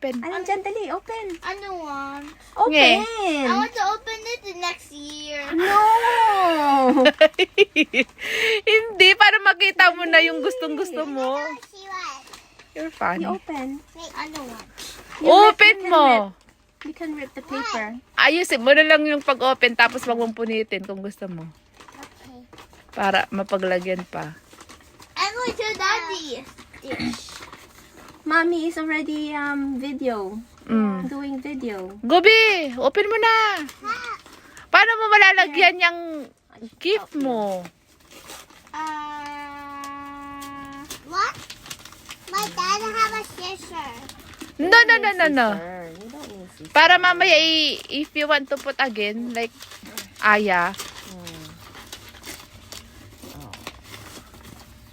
open. Alam dyan, dali, open. I don't want. Open! I want to open it the next year. No! Hindi, para makita mo na yung gustong-gusto mo. See what? You're funny. You open. Wait, I don't want. Open mo. You can rip the paper. Ayusin mo na lang yung pag-open tapos wag mong punitin kung gusto mo. Okay. Para mapaglagyan pa. I'm going to daddy. Mommy is already doing video. Gobi, open mo na. Paano mo malalagyan yung gift mo? What? My dad have a scissor. No. You don't need scissors. Para mamaya if you want to put again, like Aya.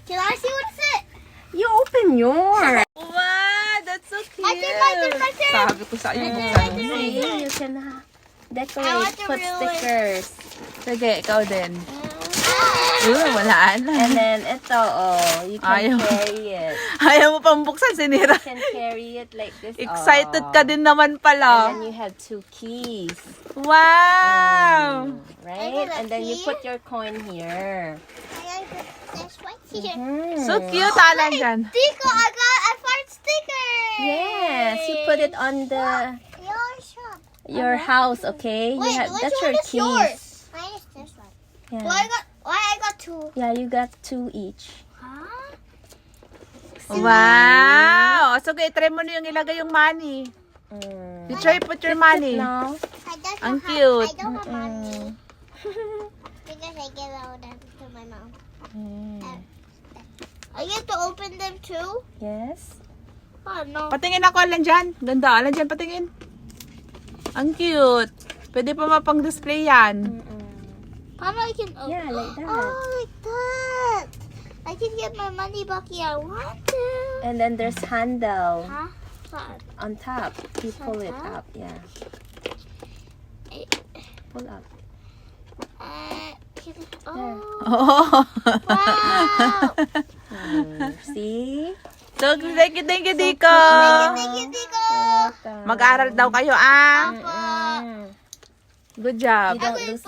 Can I see what's it? You open yours. Wow, that's so cute. My turn. Sabi ko sa iyo. See, you can I decorate, want to put ruin. stickers. Sige, ikaw din. Wala na. And then ito, you can Ayaw. carry it. Ayaw mo pang buksan, sinira. You can carry it like this. Excited ka din naman And pala. then you have 2 keys. Wow! Right? I got a And then you key. put your coin here. I put this right here. So cute, Alan dyan. Tico, I found stickers. Yes, you put it on Your shop. your house, okay? Wait, which That's one your is keys. yours? Mine is this one. Yeah. Why I got two? Yeah, you got 2 each. Huh? Wow! So, okay, try mo na yung ilagay yung money. You try put your money. No? Ang cute. I don't have money. Because I give out them to my mom. I get to open them too? Yes. Oh no. Patingin ako, Alan dyan. Ganda, Alan dyan, patingin. Ang cute. Pwede pa mapang-display yan. Mama, I can open. Yeah, like that. Oh, like that. I can get my money back here. I want to. And then there's handle Huh? What? on top. You pull it top? up, yeah. Pull up. Oh. Oh. Wow. See? So, thank you, Diko. Thank you, Tico. Mag-aral daw kayo, ah. Papa. Mm. Good job. You don't lose